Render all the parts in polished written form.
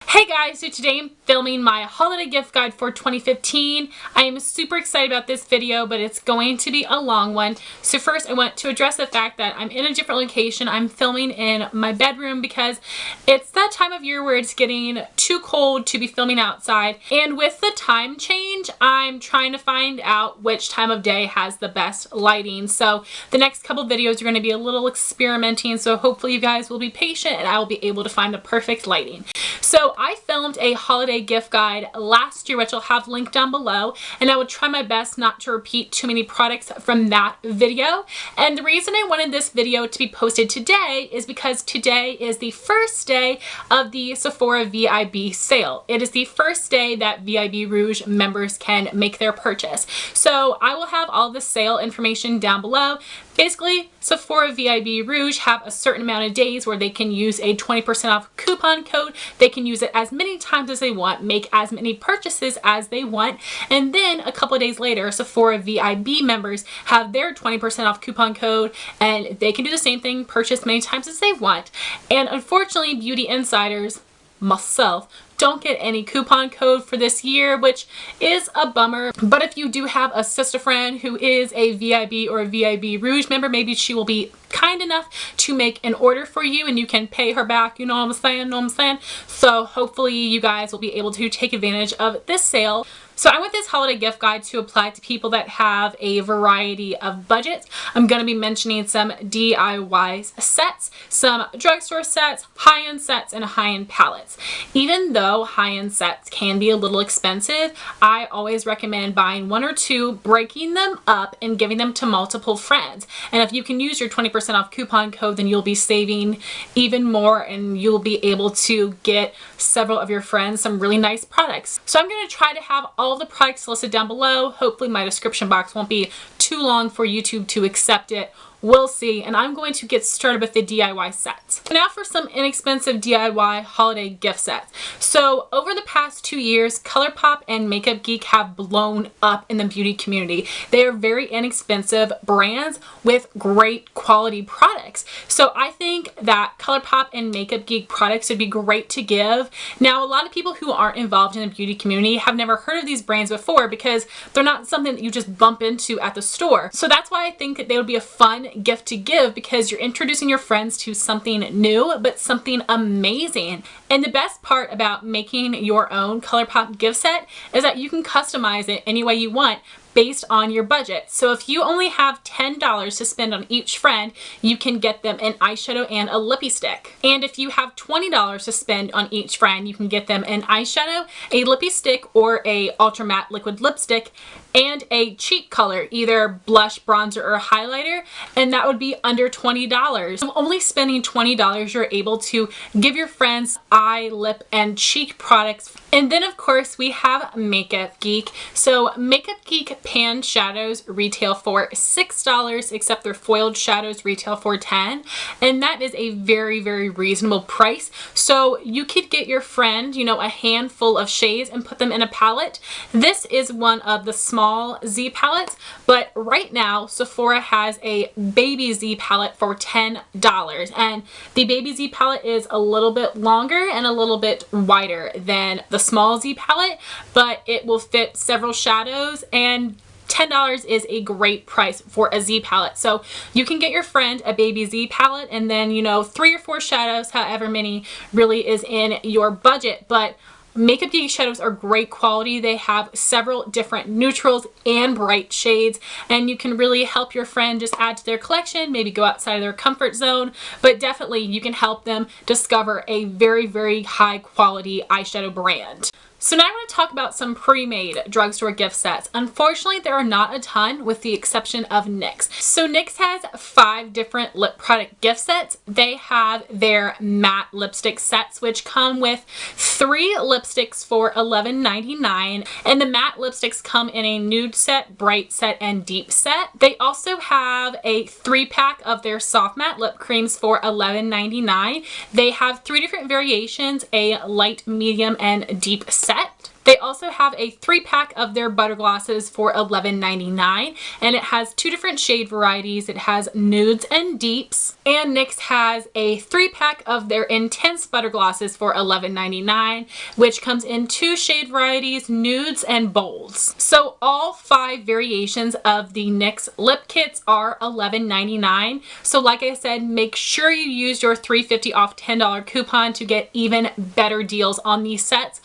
Hey guys, so today I'm filming my holiday gift guide for 2015. I am super excited about this video, but it's going to be a long one. So first I want to address the fact that I'm in a different location. I'm filming in my bedroom because it's that time of year where it's getting too cold to be filming outside. And with the time change, I'm trying to find out which time of day has the best lighting. So the next couple videos are going to be a little experimenting, so hopefully you guys will be patient and I will be able to find the perfect lighting. So I filmed a holiday gift guide last year, which I'll have linked down below, and I would try my best not to repeat too many products from that video. And the reason I wanted this video to be posted today is because today is the first day of the Sephora VIB sale. It is the first day that VIB Rouge members can make their purchase. So I will have all the sale information down below. Basically, Sephora VIB Rouge have a certain amount of days where they can use a 20% off coupon code. They can use it as many times as they want, make as many purchases as they want, and then a couple of days later, Sephora VIB members have their 20% off coupon code and they can do the same thing, purchase many times as they want. And unfortunately, beauty insiders, myself, don't get any coupon code for this year, which is a bummer. But if you do have a sister friend who is a VIB or a VIB Rouge member, maybe she will be kind enough to make an order for you and you can pay her back, you know what I'm saying? So hopefully you guys will be able to take advantage of this sale. So I want this holiday gift guide to apply to people that have a variety of budgets. I'm going to be mentioning some DIY sets, some drugstore sets, high-end sets, and high-end palettes. Even though high-end sets can be a little expensive, I always recommend buying one or two, breaking them up, and giving them to multiple friends. And if you can use your 20% off coupon code, then you'll be saving even more and you'll be able to get several of your friends some really nice products. So I'm going to try to have all the products listed down below. Hopefully my description box won't be too long for YouTube to accept it. We'll see. And I'm going to get started with the DIY sets. Now for some inexpensive DIY holiday gift sets. So over the past 2 years, ColourPop and Makeup Geek have blown up in the beauty community. They are very inexpensive brands with great quality products. So I think that ColourPop and Makeup Geek products would be great to give. Now a lot of people who aren't involved in the beauty community have never heard of these brands before because they're not something that you just bump into at the store. So that's why I think that they would be a fun gift to give, because you're introducing your friends to something new but something amazing. And the best part about making your own ColourPop gift set is that you can customize it any way you want based on your budget. So if you only have $10 to spend on each friend, you can get them an eyeshadow and a lippy stick. And if you have $20 to spend on each friend, you can get them an eyeshadow, a lippy stick, or a ultra matte liquid lipstick, and a cheek color, either blush, bronzer, or highlighter, and that would be under $20. So only spending $20, you're able to give your friends eye, lip, and cheek products. And then of course we have Makeup Geek. So Makeup Geek pan shadows retail for $6, except their foiled shadows retail for $10, and that is a very, very reasonable price. So you could get your friend, you know, a handful of shades and put them in a palette. This is one of the small Z palettes, but right now Sephora has a baby Z palette for $10, and the baby Z palette is a little bit longer and a little bit wider than the small Z palette, but it will fit several shadows, and $10 is a great price for a Z palette. So you can get your friend a baby Z palette and then, you know, 3 or 4 shadows, however many really is in your budget. But Makeup Geek shadows are great quality. They have several different neutrals and bright shades, and you can really help your friend just add to their collection, maybe go outside of their comfort zone, but definitely you can help them discover a very, very high quality eyeshadow brand. So now I want to talk about some pre-made drugstore gift sets. Unfortunately, there are not a ton with the exception of NYX. So NYX has 5 different lip product gift sets. They have their matte lipstick sets, which come with 3 lipsticks for $11.99. And the matte lipsticks come in a nude set, bright set, and deep set. They also have a 3-pack of their soft matte lip creams for $11.99. They have 3 different variations, a light, medium, and deep set. They also have a 3-pack of their butter glosses for $11.99, and it has 2 different shade varieties. It has nudes and deeps, and NYX has a 3-pack of their intense butter glosses for $11.99, which comes in 2 shade varieties, nudes and bolds. So all 5 variations of the NYX lip kits are $11.99. So like I said, make sure you use your $3.50 off $10 coupon to get even better deals on these sets.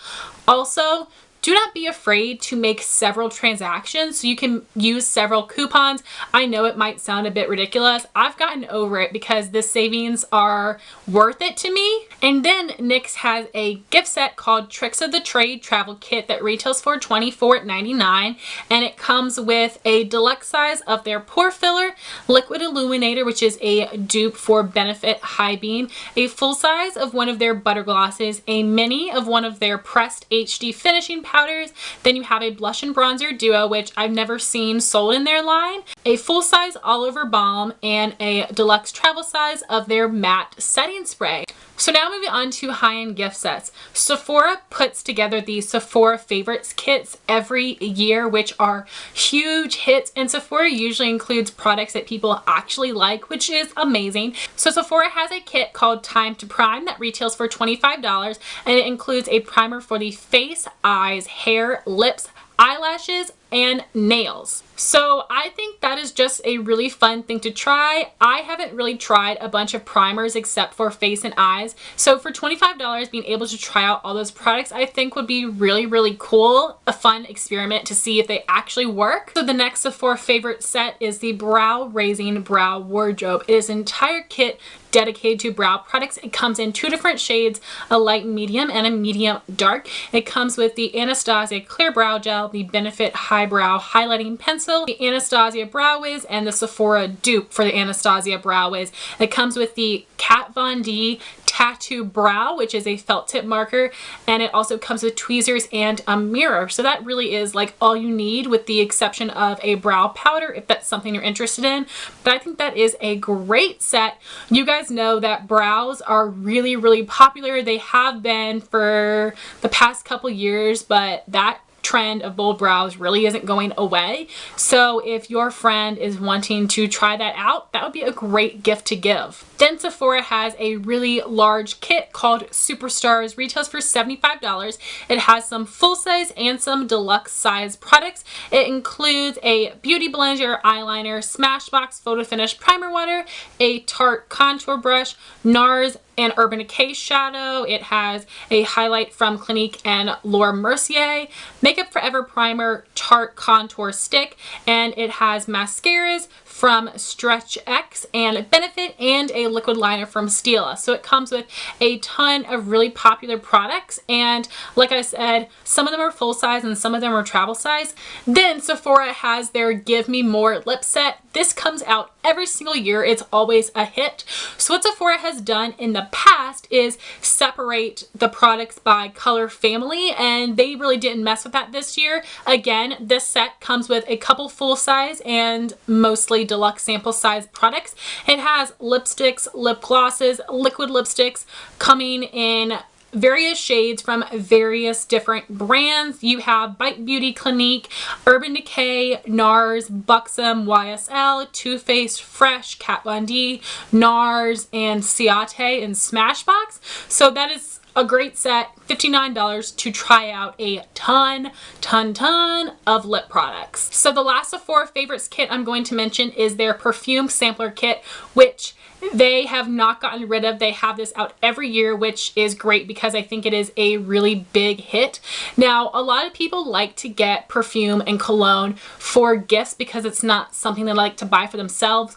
Also, do not be afraid to make several transactions so you can use several coupons. I know it might sound a bit ridiculous. I've gotten over it because the savings are worth it to me. And then NYX has a gift set called Tricks of the Trade Travel Kit that retails for $24.99, and it comes with a deluxe size of their pore filler, liquid illuminator, which is a dupe for Benefit High Beam, a full size of one of their butter glosses, a mini of one of their pressed HD finishing powders. Then you have a blush and bronzer duo, which I've never seen sold in their line, a full-size all-over balm, and a deluxe travel size of their matte setting spray. So now moving on to high-end gift sets. Sephora puts together these Sephora Favorites kits every year, which are huge hits, and Sephora usually includes products that people actually like, which is amazing. So Sephora has a kit called Time to Prime that retails for $25, and it includes a primer for the face, eyes, hair, lips, eyelashes, and nails. So I think that is just a really fun thing to try. I haven't really tried a bunch of primers except for face and eyes. So for $25, being able to try out all those products I think would be really, really cool. A fun experiment to see if they actually work. So the next Sephora favorite set is the Brow Raising Brow Wardrobe. It is an entire kit dedicated to brow products. It comes in 2 different shades, a light medium and a medium dark. It comes with the Anastasia Clear Brow Gel, the Benefit High Brow Highlighting Pencil, the Anastasia Brow Wiz, and the Sephora dupe for the Anastasia Brow Wiz. It comes with the Kat Von D Tattoo Brow, which is a felt tip marker, and it also comes with tweezers and a mirror. So that really is like all you need, with the exception of a brow powder if that's something you're interested in. But I think that is a great set. You guys know that brows are really, really popular. They have been for the past couple years, but that trend of bold brows really isn't going away. So if your friend is wanting to try that out, that would be a great gift to give. Then Sephora has a really large kit called Superstars, retails for $75. It has some full size and some deluxe size products. It includes a beauty blender, eyeliner, Smashbox Photo Finish Primer Water, a Tarte contour brush, NARS and Urban Decay shadow. It has a highlight from Clinique and Laura Mercier, Makeup Forever primer, Tarte contour stick, and it has mascaras from Stretch X and Benefit, and a liquid liner from Stila. So it comes with a ton of really popular products, and like I said, some of them are full size and some of them are travel size. Then Sephora has their Give Me More lip set. This comes out every single year. It's always a hit. So what Sephora has done in the past is separate the products by color family, and they really didn't mess with that this year. Again, this set comes with a couple full size and mostly deluxe sample size products. It has lipsticks, lip glosses, liquid lipsticks coming in various shades from various different brands. You have Bite Beauty, Clinique, Urban Decay, NARS, Buxom, YSL, Too Faced, Fresh, Kat Von D, NARS, and Ciate and Smashbox. So that is a great set, $59 to try out a ton of lip products. So the last Sephora Favorites kit I'm going to mention is their Perfume Sampler kit, which they have not gotten rid of. They have this out every year, which is great because I think it is a really big hit. Now, a lot of people like to get perfume and cologne for gifts because it's not something they like to buy for themselves,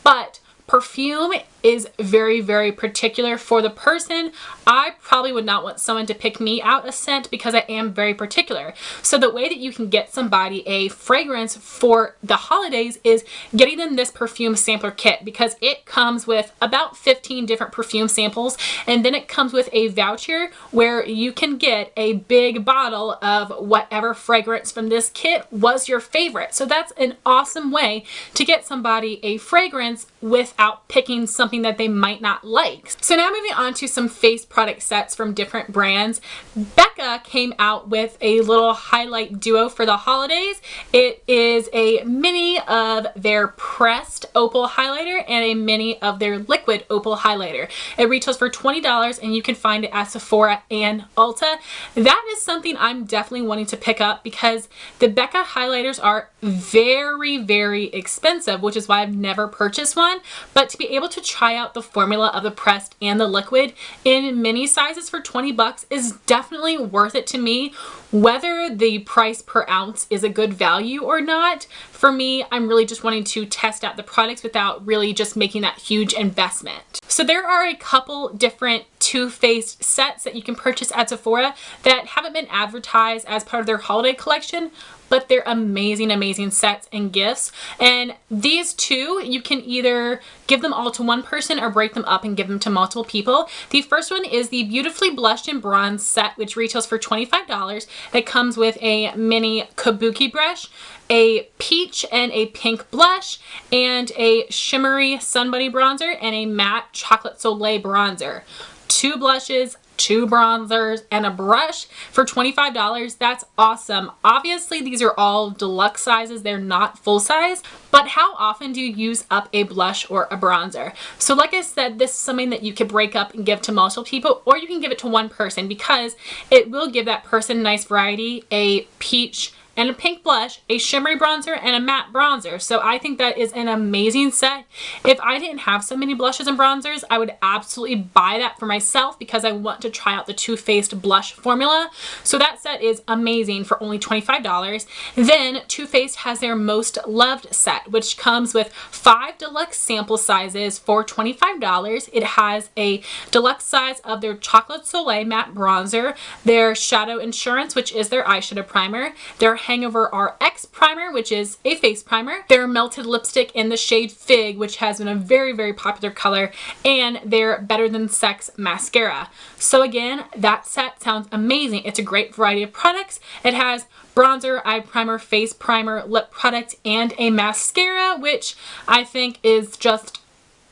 but perfume is very, very particular for the person. I probably would not want someone to pick me out a scent because I am very particular. So the way that you can get somebody a fragrance for the holidays is getting them this perfume sampler kit, because it comes with about 15 different perfume samples, and then it comes with a voucher where you can get a big bottle of whatever fragrance from this kit was your favorite. So that's an awesome way to get somebody a fragrance without picking something something that they might not like. So now moving on to some face product sets from different brands. Becca came out with a little highlight duo for the holidays. It is a mini of their pressed opal highlighter and a mini of their liquid opal highlighter. It retails for $20 and you can find it at Sephora and Ulta. That is something I'm definitely wanting to pick up because the Becca highlighters are very, very expensive, which is why I've never purchased one. But to be able to try out the formula of the pressed and the liquid in mini sizes for 20 bucks is definitely worth it to me. Whether the price per ounce is a good value or not, for me, I'm really just wanting to test out the products without really just making that huge investment. So there are a couple different Too Faced sets that you can purchase at Sephora that haven't been advertised as part of their holiday collection, but they're amazing, amazing sets and gifts. And these two, you can either give them all to one person or break them up and give them to multiple people. The first one is the Beautifully Blushed and Bronze set, which retails for $25. It comes with a mini kabuki brush, a peach and a pink blush, and a shimmery Sunbuddy bronzer, and a matte Chocolate Soleil bronzer. 2 blushes, 2 bronzers, and a brush for $25. That's awesome. Obviously, these are all deluxe sizes. They're not full size, but how often do you use up a blush or a bronzer? So like I said, this is something that you could break up and give to multiple people, or you can give it to one person because it will give that person a nice variety, a peach and a pink blush, a shimmery bronzer, and a matte bronzer. So I think that is an amazing set. If I didn't have so many blushes and bronzers, I would absolutely buy that for myself because I want to try out the Too Faced blush formula. So that set is amazing for only $25. Then Too Faced has their Most Loved set, which comes with 5 deluxe sample sizes for $25. It has a deluxe size of their Chocolate Soleil matte bronzer, their Shadow Insurance, which is their eyeshadow primer, their Hangover RX primer, which is a face primer, their melted lipstick in the shade Fig, which has been a very, very popular color, and their Better Than Sex mascara. So again, that set sounds amazing. It's a great variety of products. It has bronzer, eye primer, face primer, lip product, and a mascara, which I think is just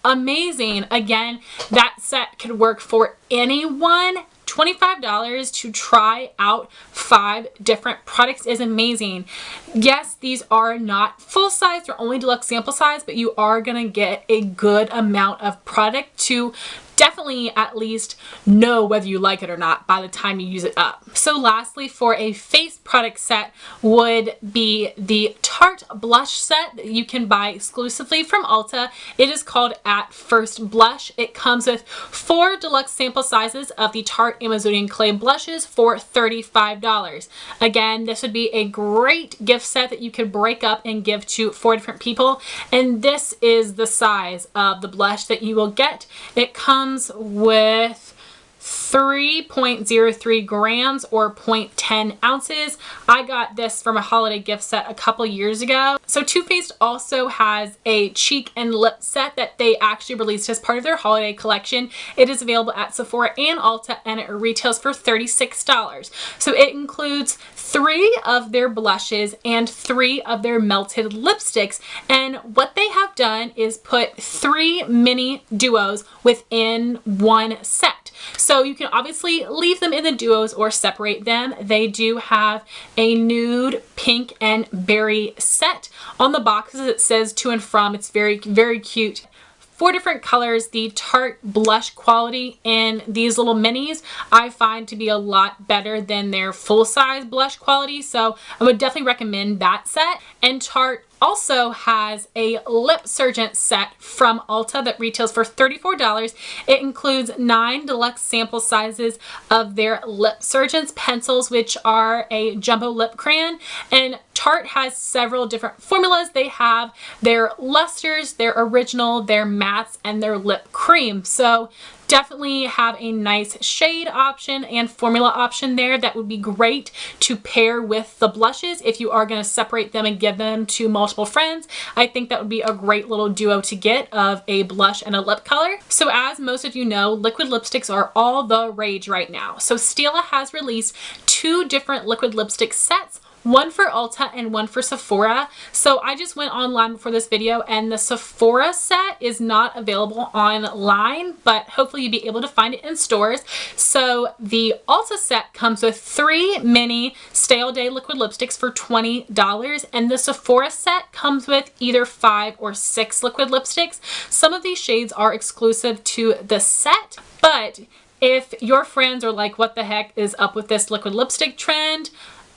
amazing. Again, that set could work for anyone. $25 to try out 5 different products is amazing. Yes, these are not full size, they're only deluxe sample size, but you are gonna get a good amount of product to definitely at least know whether you like it or not by the time you use it up. So lastly, for a face product set would be the Tarte Blush Set that you can buy exclusively from Ulta. It is called At First Blush. It comes with 4 deluxe sample sizes of the Tarte Amazonian Clay blushes for $35. Again, this would be a great gift set that you could break up and give to 4 different people. And this is the size of the blush that you will get. It comes with 3.03 grams or 0.10 ounces. I got this from a holiday gift set a couple years ago. So Too Faced also has a cheek and lip set that they actually released as part of their holiday collection. It is available at Sephora and Ulta and it retails for $36. So it includes 3 of their blushes and 3 of their melted lipsticks. And what they have done is put 3 mini duos within one set. So you can obviously leave them in the duos or separate them. They do have a nude, pink, and berry set. On the boxes it says to and from. It's very, very cute. 4 different colors. The Tarte blush quality in these little minis I find to be a lot better than their full-size blush quality, so I would definitely recommend that set. And Tarte also has a LipSurgence set from Ulta that retails for $34. It includes 9 deluxe sample sizes of their LipSurgence pencils, which are a jumbo lip crayon. And Tarte has several different formulas. They have their lusters, their original, their mattes, and their lip cream. So definitely have a nice shade option and formula option there that would be great to pair with the blushes if you are going to separate them and give them to multiple friends. I think that would be a great little duo to get of a blush and a lip color. So as most of you know, liquid lipsticks are all the rage right now. So Stila has released 2 different liquid lipstick sets. one for Ulta and one for Sephora. So I just went online before this video, and the Sephora set is not available online, but hopefully you'll be able to find it in stores. So the Ulta set comes with 3 mini Stay All Day liquid lipsticks for $20, and the Sephora set comes with either 5 or 6 liquid lipsticks. Some of these shades are exclusive to the set, but if your friends are like, what the heck is up with this liquid lipstick trend,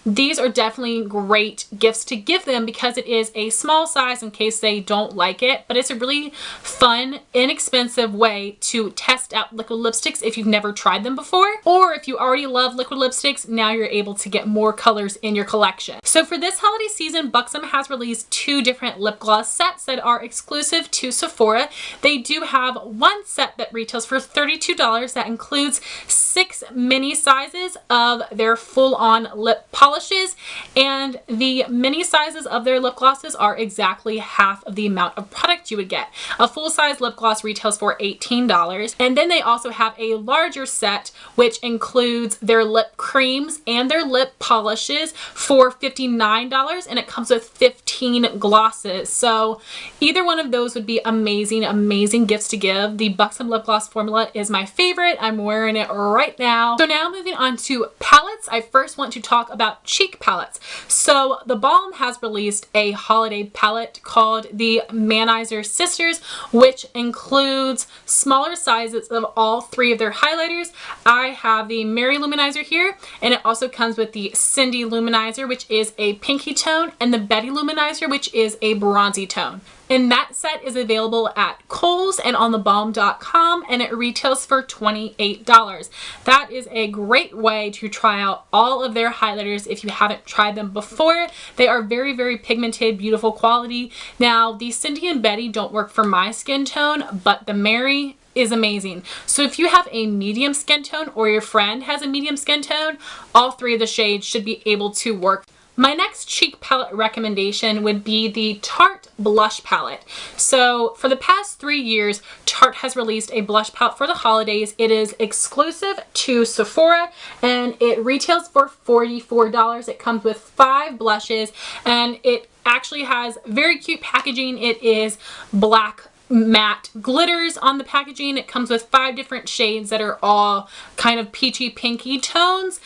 these are definitely great gifts to give them because it is a small size in case they don't like it, but it's a really fun, inexpensive way to test out liquid lipsticks if you've never tried them before, or if you already love liquid lipsticks, now you're able to get more colors in your collection. So for this holiday season, Buxom has released 2 different lip gloss sets that are exclusive to Sephora. They do have one set that retails for $32 that includes 6 mini sizes of their full-on lip polishes, and the mini sizes of their lip glosses are exactly half of the amount of product you would get. A full-size lip gloss retails for $18, and then they also have a larger set which includes their lip creams and their lip polishes for $59, and it comes with 15 glosses. So either one of those would be amazing gifts to give. The Buxom lip gloss formula is my favorite. I'm wearing it right now. So now moving on to palettes, I first want to talk about cheek palettes. So the Balm has released a holiday palette called the Manizer Sisters, which includes smaller sizes of all 3 of their highlighters. I have the Mary Luminizer here, and it also comes with the Cindy Luminizer, which is a pinky tone, and the Betty Luminizer, which is a bronzy tone. And that set is available at Kohl's and on thebalm.com, and it retails for $28. That is a great way to try out all of their highlighters if you haven't tried them before. They are very pigmented, beautiful quality. Now, the Cindy and Betty don't work for my skin tone, but the Mary is amazing. So if you have a medium skin tone or your friend has a medium skin tone, all 3 of the shades should be able to work. My next cheek palette recommendation would be the Tarte Blush Palette. So for the past 3 years, Tarte has released a blush palette for the holidays. It is exclusive to Sephora, and it retails for $44. It comes with 5 blushes, and it actually has very cute packaging. It is black matte glitters on the packaging. It comes with 5 different shades that are all kind of peachy pinky tones.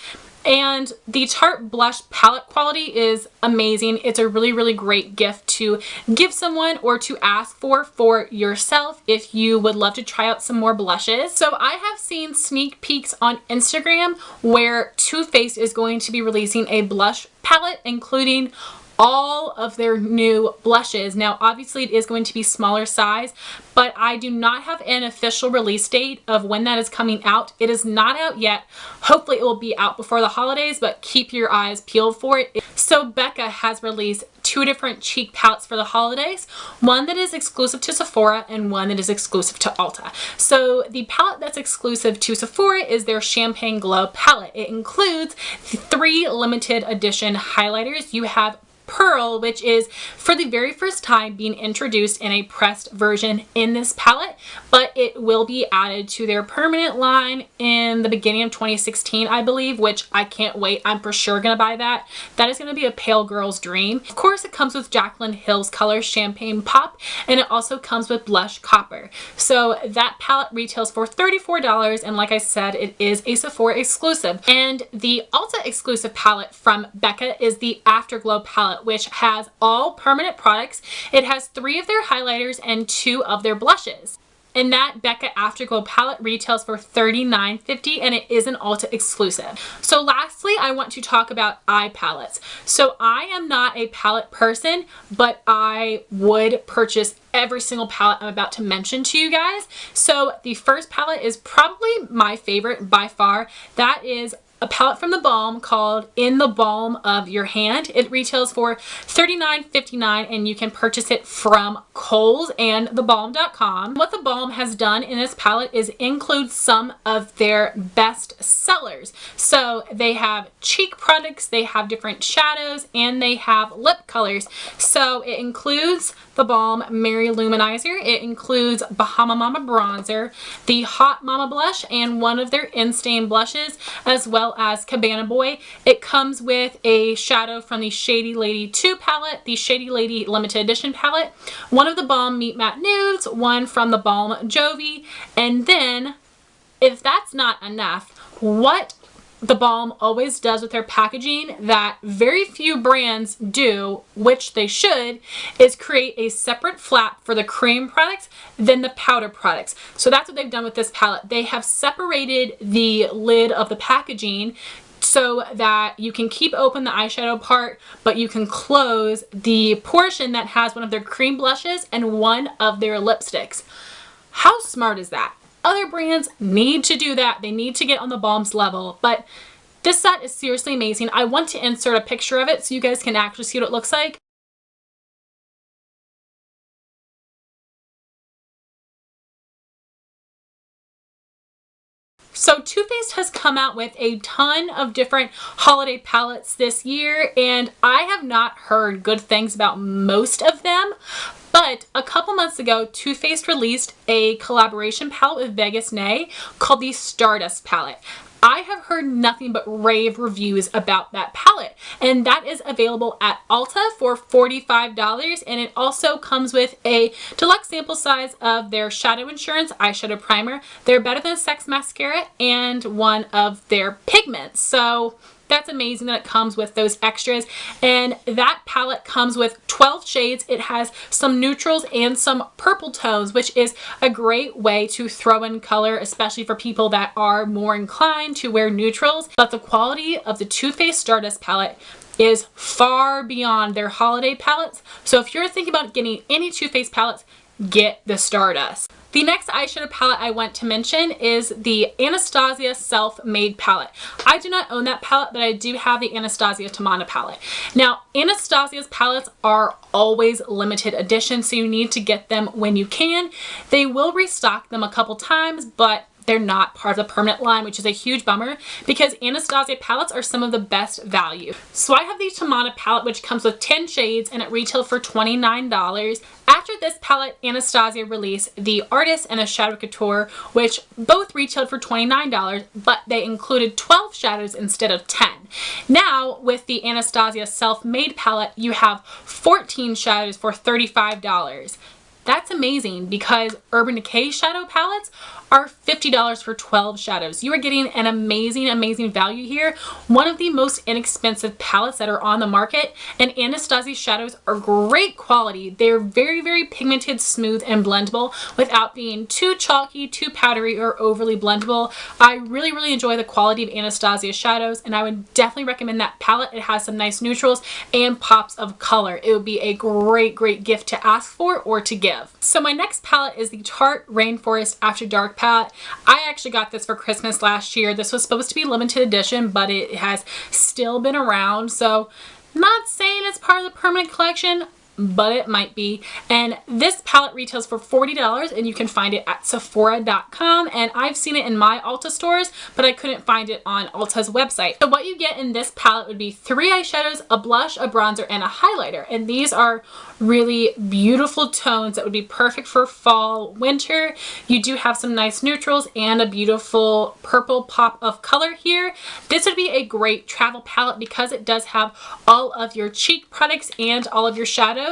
And the Tarte blush palette quality is amazing. It's a really great gift to give someone or to ask for yourself if you would love to try out some more blushes. So I have seen sneak peeks on Instagram where Too Faced is going to be releasing a blush palette, including all of their new blushes. Now, obviously it is going to be smaller size, but I do not have an official release date of when that is coming out. It is not out yet. Hopefully it will be out before the holidays, but keep your eyes peeled for it. So Becca has released 2 different cheek palettes for the holidays, one that is exclusive to Sephora and one that is exclusive to Ulta. So the palette that's exclusive to Sephora is their Champagne Glow palette. It includes 3 limited edition highlighters. You have Pearl, which is for the very first time being introduced in a pressed version in this palette, but it will be added to their permanent line in the beginning of 2016, I believe, which I can't wait. I'm for sure gonna buy that. That is gonna be a pale girl's dream. Of course, it comes with Jaclyn Hill's color Champagne Pop, and it also comes with Blush Copper. So that palette retails for $34, and like I said, it is a Sephora exclusive. And the Ulta exclusive palette from Becca is the Afterglow palette, which has all permanent products. It has 3 of their highlighters and 2 of their blushes. And that Becca Afterglow palette retails for $39.50, and it is an Ulta exclusive. So lastly, I want to talk about eye palettes. So I am not a palette person, but I would purchase every single palette I'm about to mention to you guys. So the first palette is probably my favorite by far. That is a palette from the Balm called In the Balm of Your Hand. It retails for $39.59, and you can purchase it from Kohl's and thebalm.com. What the Balm has done in this palette is include some of their best sellers. So they have cheek products, they have different shadows, and they have lip colors. So it includes the Balm Mary Luminizer, it includes Bahama Mama Bronzer, the Hot Mama Blush, and one of their In Stain blushes, as well well as Cabana Boy. It comes with a shadow from the Shady Lady 2 palette, the Shady Lady Limited Edition palette, one of the Balm Meet Matte Nudes, one from the Balm Jovi, and then, if that's not enough, what the Balm always does with their packaging that very few brands do, which they should, is create a separate flap for the cream products than the powder products. So that's what they've done with this palette. They have separated the lid of the packaging so that you can keep open the eyeshadow part, but you can close the portion that has one of their cream blushes and one of their lipsticks. How smart is that? Other brands need to do that. They need to get on the Balm's level, but this set is seriously amazing. I want to insert a picture of it so you guys can actually see what it looks like. So Too Faced has come out with a ton of different holiday palettes this year, and I have not heard good things about most of them. But a couple months ago, Too Faced released a collaboration palette with Vegas Nay called the Stardust palette. I have heard nothing but rave reviews about that palette, and that is available at Ulta for $45, and it also comes with a deluxe sample size of their Shadow Insurance eyeshadow primer, their Better Than Sex mascara, and one of their pigments. So that's amazing that it comes with those extras, and that palette comes with 12 shades. It has some neutrals and some purple tones, which is a great way to throw in color, especially for people that are more inclined to wear neutrals. But the quality of the Too Faced Stardust palette is far beyond their holiday palettes. So if you're thinking about getting any Too Faced palettes, get the Stardust. The next eyeshadow palette I want to mention is the Anastasia Self-Made palette. I do not own that palette, but I do have the Anastasia Tamana palette. Now, Anastasia's palettes are always limited edition, so you need to get them when you can. They will restock them a couple times, but they're not part of the permanent line, which is a huge bummer because Anastasia palettes are some of the best value. So I have the Tamana palette, which comes with 10 shades, and it retailed for $29. After this palette, Anastasia released the Artist and the Shadow Couture, which both retailed for $29, but they included 12 shadows instead of 10. Now, with the Anastasia Self-Made palette, you have 14 shadows for $35. That's amazing because Urban Decay shadow palettes are $50 for 12 shadows. You are getting an amazing, amazing value here. One of the most inexpensive palettes that are on the market, and Anastasia's shadows are great quality. They're very, very pigmented, smooth, and blendable without being too chalky, too powdery, or overly blendable. I really, really enjoy the quality of Anastasia's shadows, and I would definitely recommend that palette. It has some nice neutrals and pops of color. It would be a great, great gift to ask for or to give. So my next palette is the Tarte Rainforest After Dark palette. I actually got this for Christmas last year. This was supposed to be limited edition, but it has still been around. So not saying it's part of the permanent collection, but it might be. And this palette retails for $40, and you can find it at Sephora.com, and I've seen it in my Ulta stores, but I couldn't find it on Ulta's website. So what you get in this palette would be 3 eyeshadows, a blush, a bronzer, and a highlighter, and these are really beautiful tones that would be perfect for fall, winter. You do have some nice neutrals and a beautiful purple pop of color here. This would be a great travel palette because it does have all of your cheek products and all of your shadows.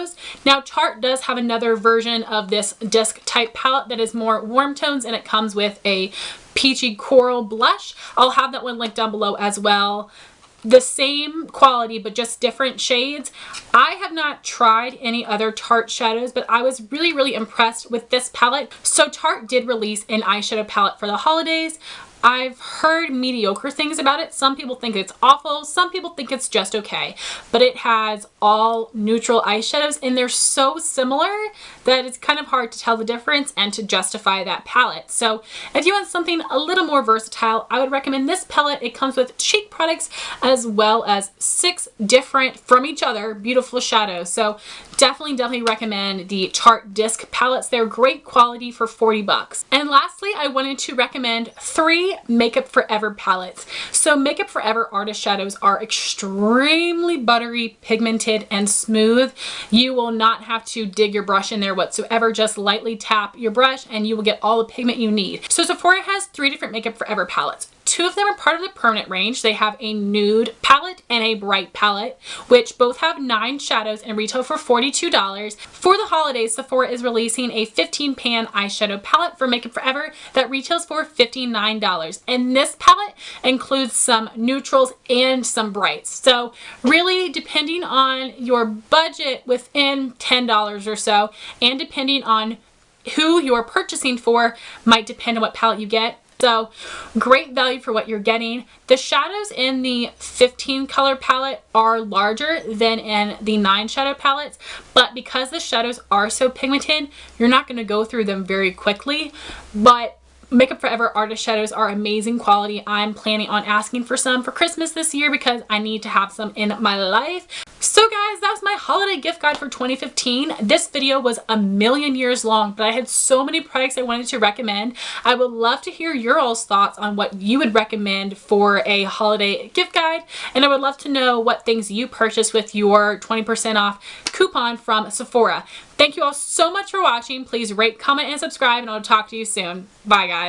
Now, Tarte does have another version of this disc type palette that is more warm tones, and it comes with a peachy coral blush. I'll have that one linked down below as well. The same quality, but just different shades. I have not tried any other Tarte shadows, but I was really, really impressed with this palette. So Tarte did release an eyeshadow palette for the holidays. I've heard mediocre things about it. Some people think it's awful. Some people think it's just okay. But it has all neutral eyeshadows, and they're so similar that it's kind of hard to tell the difference and to justify that palette. So if you want something a little more versatile, I would recommend this palette. It comes with cheek products as well as 6 different from each other beautiful shadows. So definitely recommend the Tarte disc palettes. They're great quality for 40 bucks. And lastly, I wanted to recommend 3 Makeup Forever palettes. So Makeup Forever Artist Shadows are extremely buttery, pigmented, and smooth. You will not have to dig your brush in there whatsoever. Just lightly tap your brush and you will get all the pigment you need. So Sephora has 3 different Makeup Forever palettes. Two of them are part of the permanent range. They have a nude palette and a bright palette, which both have 9 shadows and retail for $42. For the holidays, Sephora is releasing a 15 pan eyeshadow palette for Makeup Forever that retails for $59. And this palette includes some neutrals and some brights. So really, depending on your budget, within $10 or so, and depending on who you're purchasing for, might depend on what palette you get. So great value for what you're getting. The shadows in the 15 color palette are larger than in the 9 shadow palettes, but because the shadows are so pigmented, you're not going to go through them very quickly. But Makeup Forever Artist Shadows are amazing quality. I'm planning on asking for some for Christmas this year because I need to have some in my life. So guys, that was my holiday gift guide for 2015. This video was a million years long, but I had so many products I wanted to recommend. I would love to hear your all's thoughts on what you would recommend for a holiday gift guide, and I would love to know what things you purchased with your 20% off coupon from Sephora. Thank you all so much for watching. Please rate, comment, and subscribe, and I'll talk to you soon. Bye, guys.